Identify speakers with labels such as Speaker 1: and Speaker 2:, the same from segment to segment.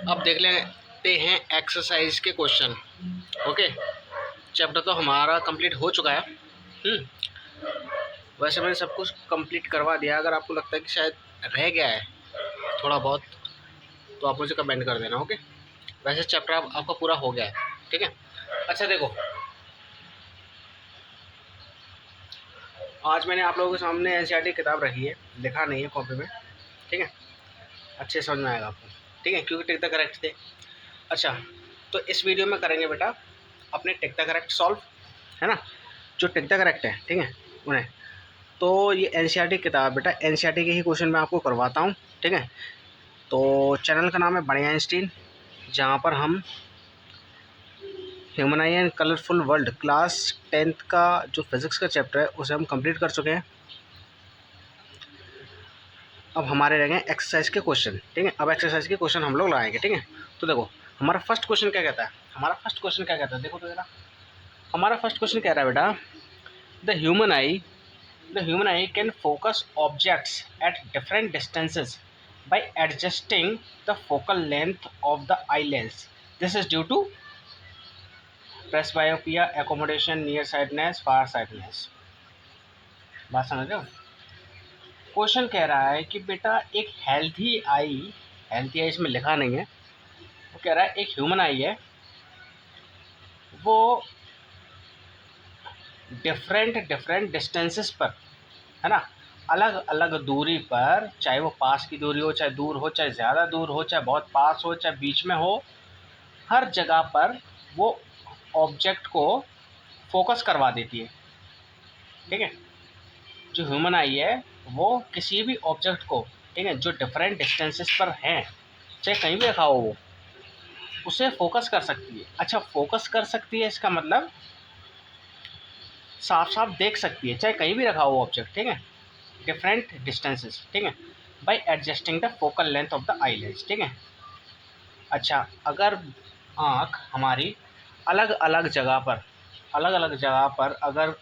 Speaker 1: अब देख लेते हैं एक्सरसाइज के क्वेश्चन। ओके, चैप्टर तो हमारा कंप्लीट हो चुका है। वैसे मैंने सब कुछ कंप्लीट करवा दिया। अगर आपको लगता है कि शायद रह गया है थोड़ा बहुत तो आप मुझे कमेंट कर देना। ओके, वैसे चैप्टर आपका पूरा हो गया है। ठीक है, अच्छा देखो, आज मैंने आप लोगों के सामने एनसीईआरटी किताब रखी है, लिखा नहीं है कॉपी में। ठीक है, अच्छे समझ में आएगा आपको। ठीक है, क्योंकि टिक द करेक्ट थे। अच्छा, तो इस वीडियो में करेंगे बेटा अपने टिक द करेक्ट सॉल्व, है ना। जो टिक द करेक्ट है, ठीक है, उन्हें तो ये एनसीईआरटी किताब बेटा, एनसीईआरटी के ही क्वेश्चन मैं आपको करवाता हूँ। ठीक है, तो चैनल का नाम है बढ़िया आइंस्टीन, जहाँ पर हम human I and colourful world class 10th का जो फिज़िक्स का चैप्टर है उसे हम कंप्लीट कर चुके हैं। अब हमारे रह गए एक्सरसाइज के क्वेश्चन। ठीक है, अब एक्सरसाइज के क्वेश्चन हम लोग लगाएंगे। ठीक है, तो देखो हमारा फर्स्ट क्वेश्चन क्या कहता है, देखो तो जरा। हमारा फर्स्ट क्वेश्चन कह रहा है बेटा, the human I can focus objects at different distances by adjusting the focal length of the eye lens. This is due to presbyopia, accommodation, nearsightedness, farsightedness. बात समझ रहे हो। क्वेश्चन कह रहा है कि बेटा एक हेल्थी आई इसमें लिखा नहीं है, वो कह रहा है एक ह्यूमन आई है, वो डिफरेंट डिस्टेंसेस पर, है ना, अलग अलग दूरी पर, चाहे वो पास की दूरी हो, चाहे दूर हो, चाहे ज़्यादा दूर हो, चाहे बहुत पास हो, चाहे बीच में हो, हर जगह पर वो ऑब्जेक्ट को फोकस करवा देती है। ठीक है, जो ह्यूमन आई है वो किसी भी ऑब्जेक्ट को, ठीक है, जो डिफरेंट डिस्टेंसेस पर हैं, चाहे कहीं भी रखा हो, वो उसे फोकस कर सकती है। अच्छा, फोकस कर सकती है इसका मतलब साफ साफ देख सकती है, चाहे कहीं भी रखा हो ऑब्जेक्ट। ठीक है, डिफरेंट डिस्टेंसेस, ठीक है, bye adjusting the focal length of the eye lens. ठीक है, अच्छा, अगर आँख हमारी अलग अलग जगह पर अगर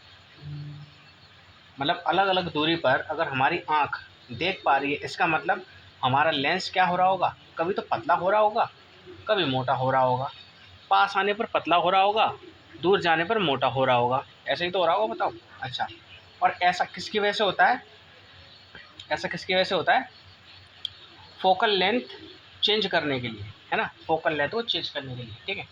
Speaker 1: मतलब अलग अलग दूरी पर अगर हमारी आँख देख पा रही है, इसका मतलब हमारा लेंस क्या हो रहा होगा, कभी तो पतला हो रहा होगा, कभी मोटा हो रहा होगा, पास आने पर पतला हो रहा होगा, दूर जाने पर मोटा हो रहा होगा। ऐसा ही तो हो रहा होगा, बताओ। अच्छा, और ऐसा किसकी वजह से होता है, फोकल लेंथ चेंज करने के लिए, है ना, फोकल लेंथ को चेंज करने के लिए। ठीक है,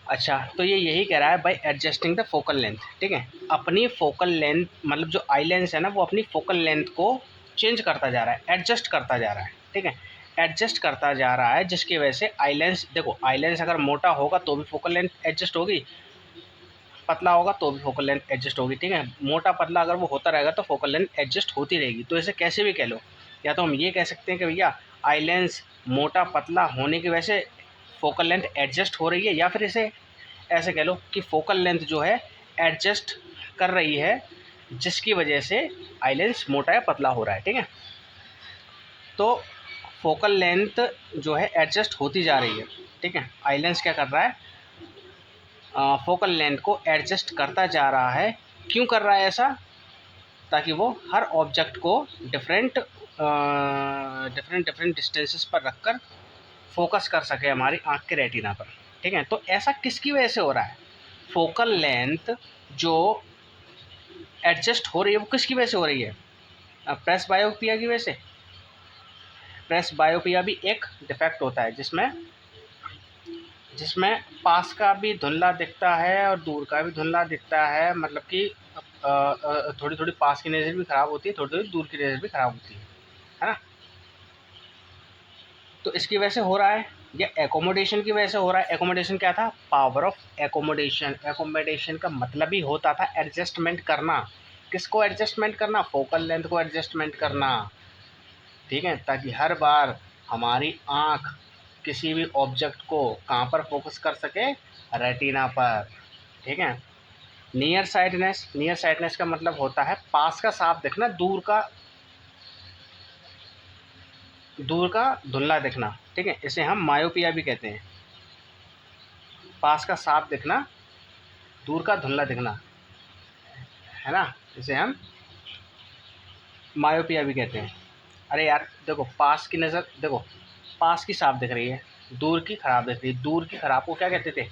Speaker 1: अच्छा, तो ये यही कह रहा है bye adjusting the focal length. ठीक है, अपनी फोकल लेंथ मतलब जो आई लेंस है ना, वो अपनी फोकल लेंथ को चेंज करता जा रहा है, एडजस्ट करता जा रहा है। ठीक है, एडजस्ट करता जा रहा है, जिसकी वजह से आई लेंस, देखो आई लेंस अगर मोटा होगा तो भी फोकल लेंथ एडजस्ट होगी, पतला होगा तो भी फोकल लेंथ एडजस्ट होगी। ठीक है, मोटा पतला अगर वो होता रहेगा तो फोकल लेंथ एडजस्ट होती रहेगी। तो इसे कैसे भी कह लो, या तो हम ये कह सकते हैं कि भैया आई लेंस मोटा पतला होने की वजह से फोकल लेंथ एडजस्ट हो रही है, या फिर इसे ऐसे कह लो कि फोकल लेंथ जो है एडजस्ट कर रही है, जिसकी वजह से आई लेंस मोटा या पतला हो रहा है। ठीक है, तो फोकल लेंथ जो है एडजस्ट होती जा रही है। ठीक है, आई लेंस क्या कर रहा है, फोकल लेंथ को एडजस्ट करता जा रहा है। क्यों कर रहा है ऐसा, ताकि वो हर ऑब्जेक्ट को डिफरेंट डिस्टेंसेस पर रखकर फोकस कर सके हमारी आँख के रेटिना पर। ठीक है, तो ऐसा किसकी वजह से हो रहा है, फोकल लेंथ जो एडजस्ट हो रही है वो किसकी वजह से हो रही है, प्रेस बायोपिया की वजह से। प्रेस बायोपिया भी एक डिफेक्ट होता है जिसमें पास का भी धुंधला दिखता है और दूर का भी धुंधला दिखता है, मतलब कि थोड़ी थोड़ी पास की नज़र भी ख़राब होती है, थोड़ी थोड़ी दूर की नज़र भी ख़राब होती है ना। तो इसकी वजह से हो रहा है, या एकोमोडेशन की वजह से हो रहा है। एकोमोडेशन क्या था, पावर ऑफ एकोमोडेशन। एकोमोडेशन का मतलब ही होता था एडजस्टमेंट करना। किसको एडजस्टमेंट करना, फोकल लेंथ को एडजस्टमेंट करना। ठीक है, ताकि हर बार हमारी आँख किसी भी ऑब्जेक्ट को कहाँ पर फोकस कर सके, रेटिना पर। ठीक है, नियर साइटनेस का मतलब होता है पास का साफ दिखना, दूर का धुंधला दिखना। ठीक है, इसे हम मायोपिया भी कहते हैं। पास का साफ दिखना, दूर का धुंधला दिखना, है ना, इसे हम मायोपिया भी कहते हैं। अरे यार देखो, पास की नज़र देखो, पास की साफ दिख रही है, दूर की खराब दिख रही है। दूर की खराब को क्या कहते थे?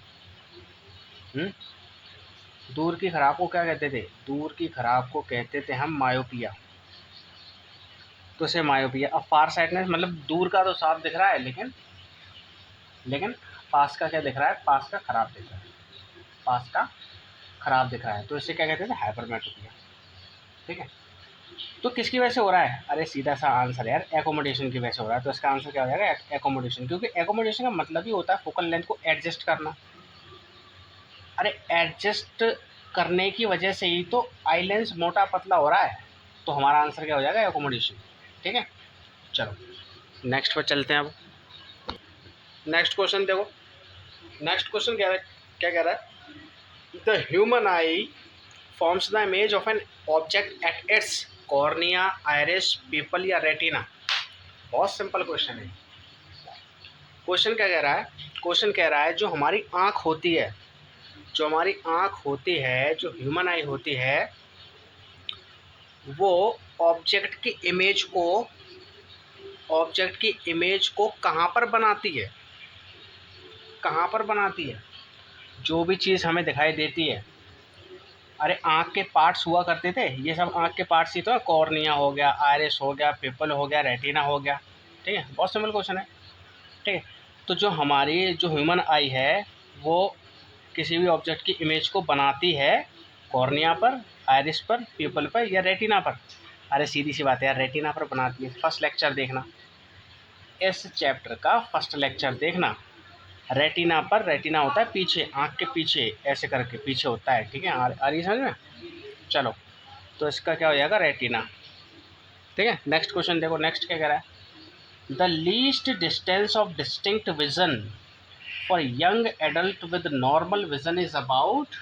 Speaker 1: दूर की खराब को क्या कहते थे? दूर की खराब को कहते थे हम मायोपिया। तो इसे मायोपिया। अब फार साइटनेस मतलब दूर का तो साफ दिख रहा है, लेकिन पास का क्या दिख रहा है? पास का खराब दिख रहा है, पास का खराब दिख रहा है। तो इसे क्या कहते थे? हाइपरमेट्रोपिया। ठीक है। तो किसकी वजह से हो रहा है? अरे सीधा सा आंसर यार, एकोमोडेशन की वजह से हो रहा है। तो इसका आंसर क्या हो जाएगा? एकोमोडेशन। क्योंकि एकोमोडेशन का मतलब ही होता है फोकल लेंथ को एडजस्ट करना। अरे एडजस्ट करने की वजह से ही तो आई लेंस मोटा पतला हो रहा है। तो हमारा आंसर क्या हो जाएगा? एकोमोडेशन। ठीक है, चलो नेक्स्ट पर चलते हैं। अब नेक्स्ट क्वेश्चन देखो। नेक्स्ट क्वेश्चन क्या कह रहा है? The human I forms the image of an object at its cornea, iris, people या रेटिना। बहुत सिंपल क्वेश्चन है। क्वेश्चन क्या कह रहा है? क्वेश्चन कह रहा है जो हमारी आँख होती है, जो हमारी आँख होती है, जो ह्यूमन आई होती है, वो ऑब्जेक्ट की इमेज को कहाँ पर बनाती है? कहाँ पर बनाती है? जो भी चीज़ हमें दिखाई देती है। अरे आँख के पार्ट्स हुआ करते थे, ये सब आँख के पार्ट्स ही तो है। कॉर्निया हो गया, आइरिस हो गया, पिपल हो गया, रेटिना हो गया। ठीक है, बहुत सिंपल क्वेश्चन है। ठीक है, तो जो ह्यूमन आई है वो किसी भी ऑब्जेक्ट की इमेज को बनाती है कॉर्निया पर, आइरिस पर, पिपल पर या रेटिना पर। अरे सीधी सी बात है यार, रेटिना पर बनाती है। फर्स्ट लेक्चर देखना, इस चैप्टर का फर्स्ट लेक्चर देखना। रेटिना पर, रेटिना होता है पीछे, आँख के पीछे ऐसे करके पीछे होता है। ठीक है, आ रही है समझ में? चलो, तो इसका क्या हो जाएगा? रेटिना। ठीक है, नेक्स्ट क्वेश्चन देखो। नेक्स्ट क्या कह रहा है? The least distance of distinct vision for young adult with normal vision is about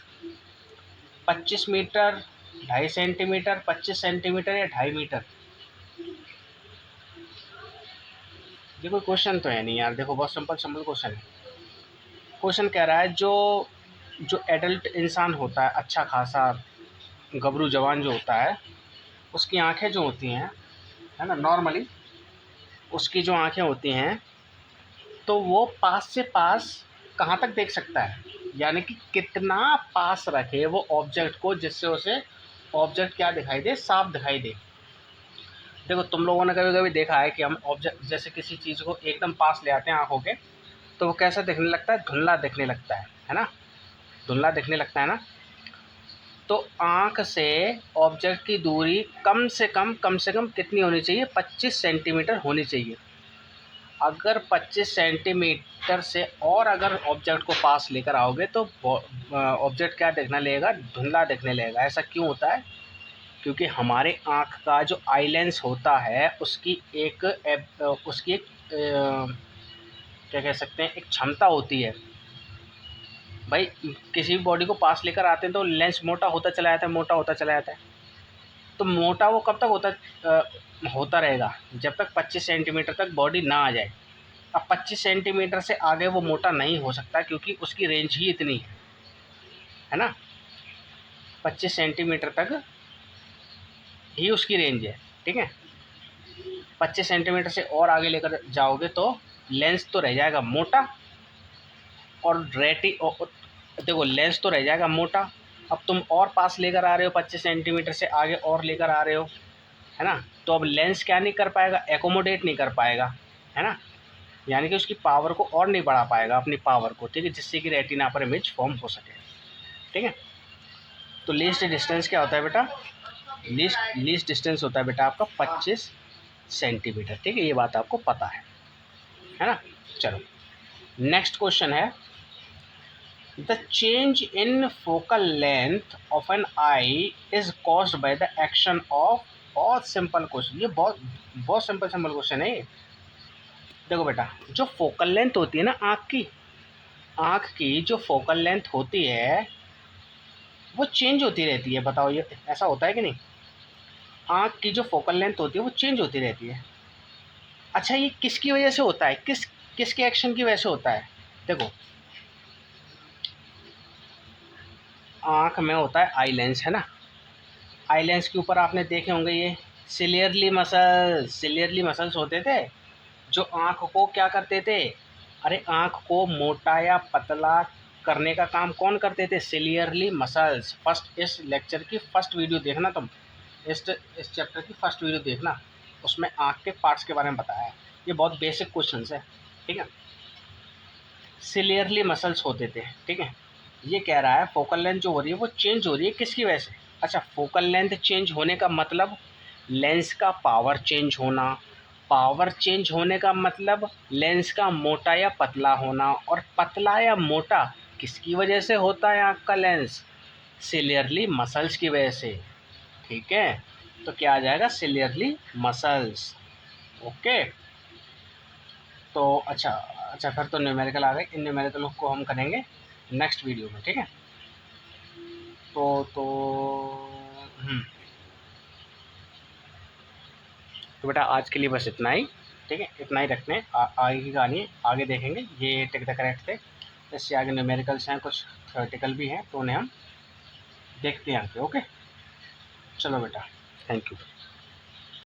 Speaker 1: 25 metre, 2.5 centimetre, 25 centimetre या 2.5 मीटर। ये कोई क्वेश्चन तो है नहीं यार। देखो बहुत सिंपल क्वेश्चन है। क्वेश्चन कह रहा है जो एडल्ट इंसान होता है, अच्छा खासा गबरू जवान जो होता है, उसकी आंखें जो होती हैं, है ना, नॉर्मली उसकी जो आंखें होती हैं, तो वो पास से पास कहाँ तक देख सकता है? यानी कि कितना पास रखे वो ऑब्जेक्ट को, जिससे उसे ऑब्जेक्ट क्या दिखाई दे? साफ दिखाई दे। देखो तुम लोगों ने कभी कभी देखा है कि हम ऑब्जेक्ट जैसे किसी चीज़ को एकदम पास ले आते हैं आँखों के, तो वो कैसा दिखने लगता है? धुंधला दिखने लगता है ना? धुंधला दिखने लगता है ना? तो आँख से ऑब्जेक्ट की दूरी कम से कम कितनी होनी चाहिए? 25 सेंटीमीटर होनी चाहिए। अगर 25 सेंटीमीटर से और अगर ऑब्जेक्ट को पास लेकर आओगे तो ऑब्जेक्ट क्या देखने लगेगा? धुंधला देखने लगेगा। ऐसा क्यों होता है? क्योंकि हमारे आँख का जो आई लेंस होता है उसकी एक क्या कह सकते हैं, एक क्षमता होती है। भाई किसी भी बॉडी को पास लेकर आते हैं तो लेंस मोटा होता चला जाता है, मोटा होता चला जाता है। तो मोटा वो कब तक होता रहेगा? जब तक 25 सेंटीमीटर तक बॉडी ना आ जाए। अब 25 सेंटीमीटर से आगे वो मोटा नहीं हो सकता, क्योंकि उसकी रेंज ही इतनी है ना? 25 सेंटीमीटर तक ही उसकी रेंज है। ठीक है, 25 सेंटीमीटर से और आगे लेकर जाओगे तो लेंस तो रह जाएगा मोटा, और देखो लेंस तो रह जाएगा मोटा। अब तुम और पास लेकर आ रहे हो, 25 सेंटीमीटर से आगे और लेकर आ रहे हो, है ना? तो अब लेंस क्या नहीं कर पाएगा? एकोमोडेट नहीं कर पाएगा, है ना? यानी कि उसकी पावर को और नहीं बढ़ा पाएगा, अपनी पावर को। ठीक है, जिससे कि रेटिना पर इमेज फॉर्म हो सके। ठीक है, तो लीस्ट डिस्टेंस क्या होता है बेटा? लीस्ट डिस्टेंस होता है बेटा आपका 25 सेंटीमीटर। ठीक है, ये बात आपको पता है ना? चलो नेक्स्ट क्वेश्चन है, the change in focal length of an eye is caused by the action of. बहुत सिंपल क्वेश्चन, ये बहुत सिंपल क्वेश्चन है ये। देखो बेटा, जो फोकल लेंथ होती है ना आँख की जो फोकल लेंथ होती है वो चेंज होती रहती है। बताओ ये ऐसा होता है कि नहीं? आँख की जो फोकल लेंथ होती है वो चेंज होती रहती है। अच्छा, ये किसकी वजह से होता है? किसके एक्शन की वजह से होता है? देखो आँख में होता है आई लेंस, है ना? आई लेंस के ऊपर आपने देखे होंगे ये सिलियरली मसल्स होते थे, जो आँख को क्या करते थे, अरे आँख को मोटा या पतला करने का काम कौन करते थे, सिलियरली मसल्स। फर्स्ट इस लेक्चर की फर्स्ट वीडियो देखना तुम, इस चैप्टर की फर्स्ट वीडियो देखना, उसमें आँख के पार्ट्स के बारे में बताया है। ये बहुत बेसिक क्वेश्चन है, ठीक है। सिलियरली मसल्स होते थे, ठीक है। ये कह रहा है फोकल लेंथ जो हो रही है वो चेंज हो रही है किसकी वजह से। अच्छा, फोकल लेंथ चेंज होने का मतलब लेंस का पावर चेंज होना, पावर चेंज होने का मतलब लेंस का मोटा या पतला होना, और पतला या मोटा किसकी वजह से होता है आँख का लेंस, सिलियरली मसल्स की वजह से, ठीक है। तो क्या आ जाएगा, सिलियरली मसल्स। ओके, तो अच्छा अच्छा, फिर तो न्यूमेरिकल आ गए, इन न्यूमेरिकल को हम करेंगे नेक्स्ट वीडियो में, ठीक है। तो हम्म, तो बेटा आज के लिए बस इतना ही, ठीक है, इतना ही रखने हैं। आगे की कहानी आगे देखेंगे। ये टिक द करेक्ट थे, इससे आगे न्यूमेरिकल्स हैं, कुछ थ्योरेटिकल भी हैं, तो उन्हें हम देखते हैं आगे। ओके, चलो बेटा, थैंक यू।